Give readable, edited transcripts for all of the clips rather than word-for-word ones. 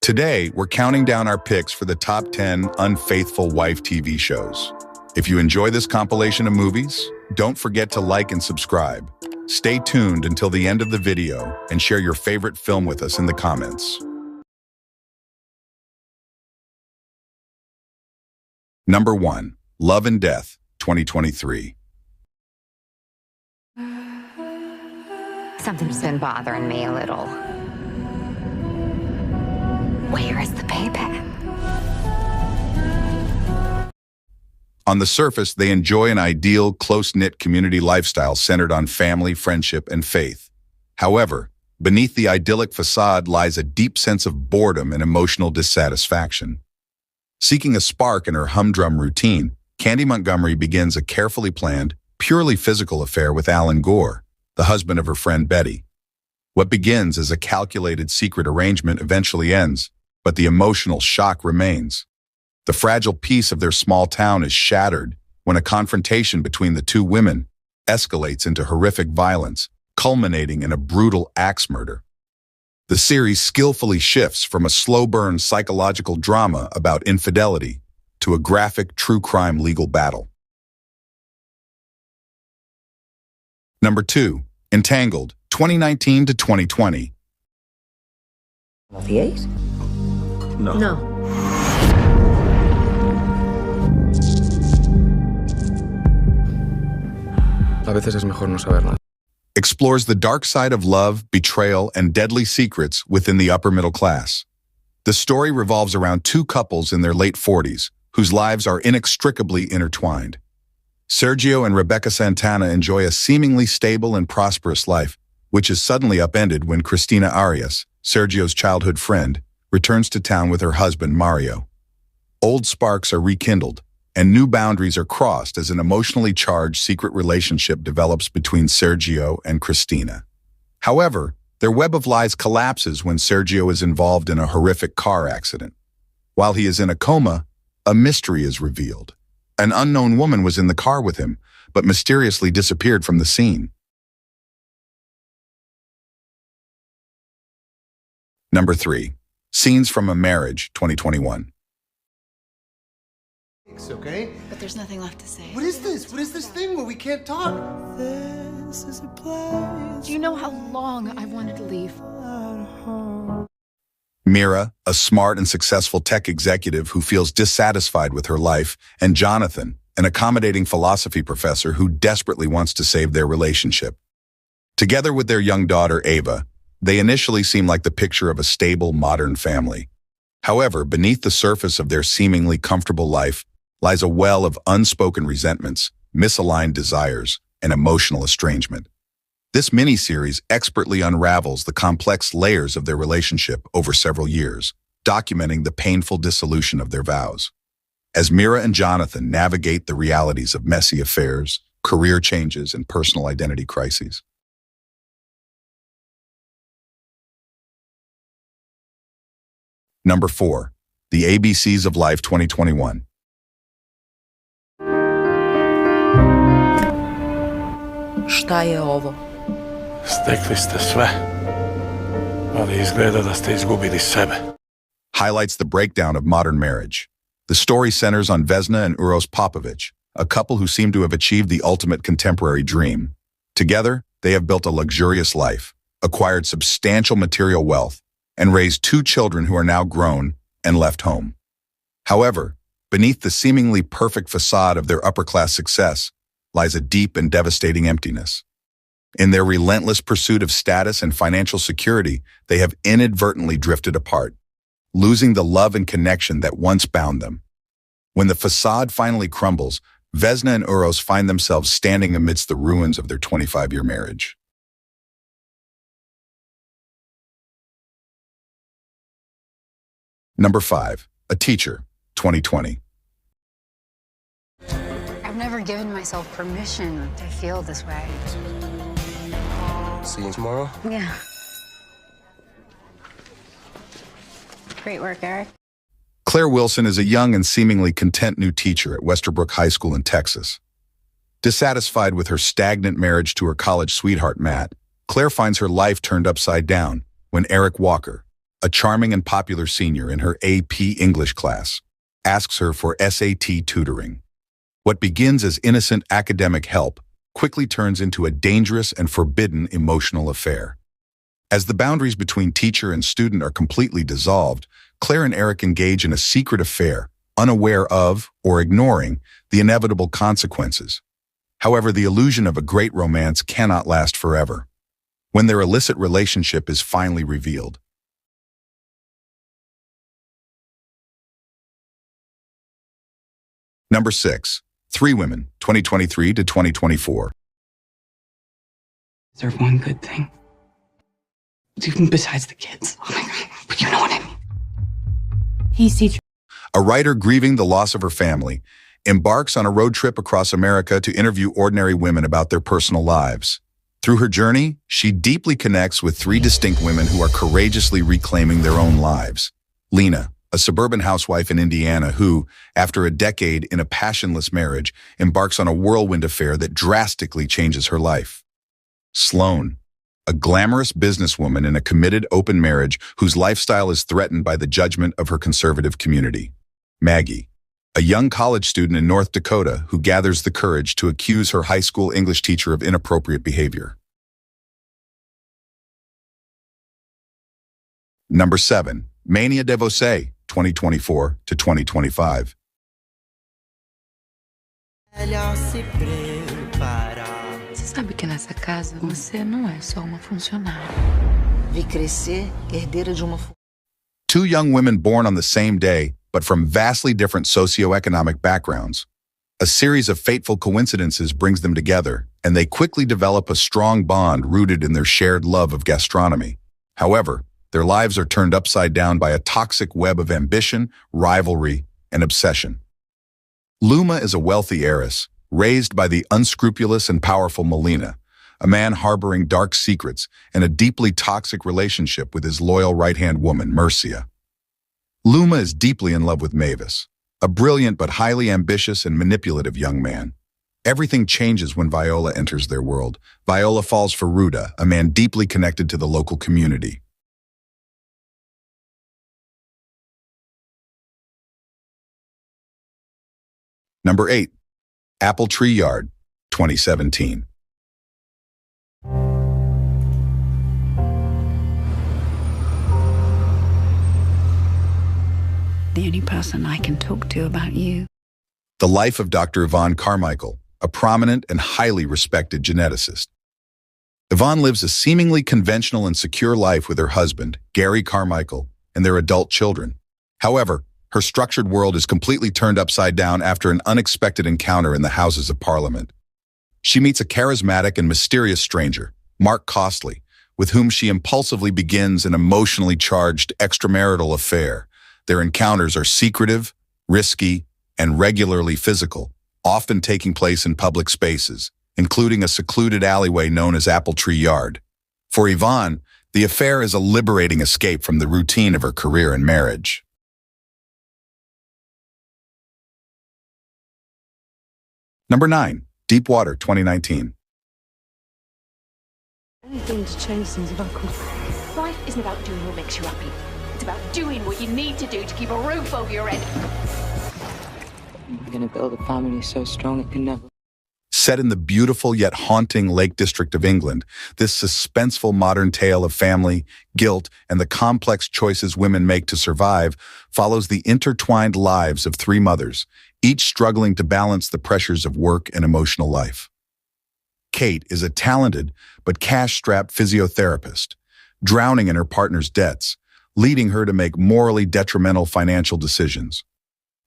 Today, we're counting down our picks for the top 10 unfaithful wife TV shows. If you enjoy this compilation of movies, don't forget to like and subscribe. Stay tuned until the end of the video and share your favorite film with us in the comments. Number 1. Love and Death, 2023. Something's been bothering me a little. Where is the payback? On the surface, they enjoy an ideal, close-knit community lifestyle centered on family, friendship, and faith. However, beneath the idyllic facade lies a deep sense of boredom and emotional dissatisfaction. Seeking a spark in her humdrum routine, Candy Montgomery begins a carefully planned, purely physical affair with Alan Gore, the husband of her friend Betty. What begins as a calculated secret arrangement eventually ends, but the emotional shock remains. The fragile peace of their small town is shattered when a confrontation between the two women escalates into horrific violence, culminating in a brutal axe murder. The series skillfully shifts from a slow-burn psychological drama about infidelity to a graphic true crime legal battle. Number 2. Entangled, 2019 to 2020. ¿The 8? No. A veces es mejor no saber nada. Explores the dark side of love, betrayal, and deadly secrets within the upper middle class. The story revolves around two couples in their late 40s, whose lives are inextricably intertwined. Sergio and Rebecca Santana enjoy a seemingly stable and prosperous life, which is suddenly upended when Cristina Arias, Sergio's childhood friend, returns to town with her husband Mario. Old sparks are rekindled, and new boundaries are crossed as an emotionally charged secret relationship develops between Sergio and Cristina. However, their web of lies collapses when Sergio is involved in a horrific car accident. While he is in a coma, a mystery is revealed. An unknown woman was in the car with him, but mysteriously disappeared from the scene. Number 3. Scenes from a Marriage, 2021. Okay? But there's nothing left to say. What is this? What is this thing where we can't talk? Do you know how long I've wanted to leave? Mira, a smart and successful tech executive who feels dissatisfied with her life, and Jonathan, an accommodating philosophy professor who desperately wants to save their relationship. Together with their young daughter, Ava, they initially seem like the picture of a stable, modern family. However, beneath the surface of their seemingly comfortable life lies a well of unspoken resentments, misaligned desires, and emotional estrangement. This miniseries expertly unravels the complex layers of their relationship over several years, documenting the painful dissolution of their vows. As Mira and Jonathan navigate the realities of messy affairs, career changes, and personal identity crises. Number 4. The ABCs of Life, 2021. Šta je ovo? Stekli ste sve, ali izgleda da ste izgubili sebe. Highlights the breakdown of modern marriage. The story centers on Vesna and Uros Popovich, a couple who seem to have achieved the ultimate contemporary dream. Together, they have built a luxurious life, acquired substantial material wealth, and raised 2 children who are now grown and left home. However, beneath the seemingly perfect facade of their upper-class success lies a deep and devastating emptiness. In their relentless pursuit of status and financial security, they have inadvertently drifted apart, losing the love and connection that once bound them. When the facade finally crumbles, Vesna and Uros find themselves standing amidst the ruins of their 25-year marriage. Number 5. A Teacher, 2020. I've never given myself permission to feel this way. See you tomorrow? Yeah. Great work, Eric. Claire Wilson is a young and seemingly content new teacher at Westerbrook High School in Texas. Dissatisfied with her stagnant marriage to her college sweetheart, Matt, Claire finds her life turned upside down when Eric Walker, a charming and popular senior in her AP English class, asks her for SAT tutoring. What begins as innocent academic help quickly turns into a dangerous and forbidden emotional affair. As the boundaries between teacher and student are completely dissolved, Claire and Eric engage in a secret affair, unaware of or ignoring the inevitable consequences. However, the illusion of a great romance cannot last forever. When their illicit relationship is finally revealed. Number 6. Three Women, 2023 to 2024. There's one good thing. Even besides the kids. Oh my God, but you know what I mean. He's teaching. A writer grieving the loss of her family embarks on a road trip across America to interview ordinary women about their personal lives. Through her journey, she deeply connects with three distinct women who are courageously reclaiming their own lives. Lena, a suburban housewife in Indiana who, after a decade in a passionless marriage, embarks on a whirlwind affair that drastically changes her life. Sloane, a glamorous businesswoman in a committed open marriage whose lifestyle is threatened by the judgment of her conservative community. Maggie, a young college student in North Dakota who gathers the courage to accuse her high school English teacher of inappropriate behavior. Number 7. Mania de voce, 2024 to 2025. Você sabe que nessa casa você não é só uma funcionária. Vi crescer herdeira de uma. Two young women born on the same day, but from vastly different socioeconomic backgrounds. A series of fateful coincidences brings them together, and they quickly develop a strong bond rooted in their shared love of gastronomy. However, their lives are turned upside down by a toxic web of ambition, rivalry, and obsession. Luma is a wealthy heiress, raised by the unscrupulous and powerful Melina, a man harboring dark secrets and a deeply toxic relationship with his loyal right-hand woman, Mercia. Luma is deeply in love with Mavis, a brilliant but highly ambitious and manipulative young man. Everything changes when Viola enters their world. Viola falls for Ruda, a man deeply connected to the local community. Number 8. Apple Tree Yard, 2017. The only person I can talk to about you. The life of Dr. Yvonne Carmichael, a prominent and highly respected geneticist. Yvonne lives a seemingly conventional and secure life with her husband, Gary Carmichael, and their adult children. However, her structured world is completely turned upside down after an unexpected encounter in the Houses of Parliament. She meets a charismatic and mysterious stranger, Mark Costley, with whom she impulsively begins an emotionally charged extramarital affair. Their encounters are secretive, risky, and regularly physical, often taking place in public spaces, including a secluded alleyway known as Apple Tree Yard. For Yvonne, the affair is a liberating escape from the routine of her career and marriage. Number 9. Deepwater, 2019. Anything's changed since Uncle. Life isn't about doing what makes you happy. It's about doing what you need to do to keep a roof over your head. I'm gonna build a family so strong it can never. Set in the beautiful yet haunting Lake District of England, this suspenseful modern tale of family, guilt, and the complex choices women make to survive follows the intertwined lives of three mothers, each struggling to balance the pressures of work and emotional life. Kate is a talented but cash-strapped physiotherapist, drowning in her partner's debts, leading her to make morally detrimental financial decisions.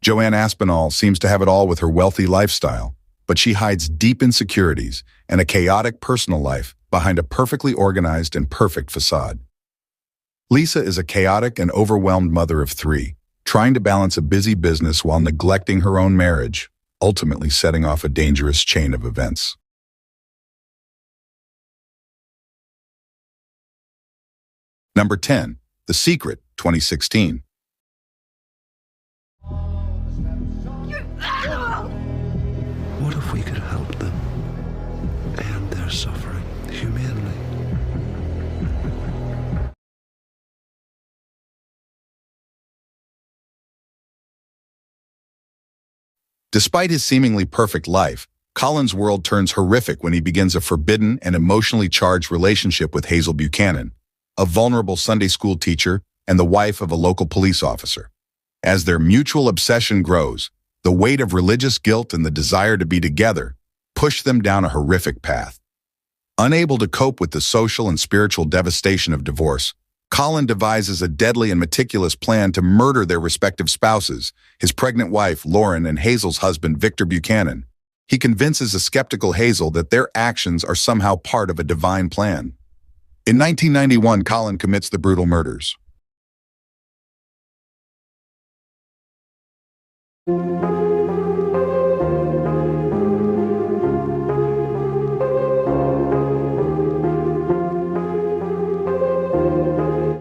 Joanne Aspinall seems to have it all with her wealthy lifestyle, but she hides deep insecurities and a chaotic personal life behind a perfectly organized and perfect facade. Lisa is a chaotic and overwhelmed mother of three, trying to balance a busy business while neglecting her own marriage, ultimately setting off a dangerous chain of events. Number 10. The Secret, 2016. What if we could help them and their suffering humanely? Despite his seemingly perfect life, Colin's world turns horrific when he begins a forbidden and emotionally charged relationship with Hazel Buchanan, a vulnerable Sunday school teacher and the wife of a local police officer. As their mutual obsession grows, the weight of religious guilt and the desire to be together push them down a horrific path. Unable to cope with the social and spiritual devastation of divorce, Colin devises a deadly and meticulous plan to murder their respective spouses, his pregnant wife, Lauren, and Hazel's husband, Victor Buchanan. He convinces a skeptical Hazel that their actions are somehow part of a divine plan. In 1991, Colin commits the brutal murders.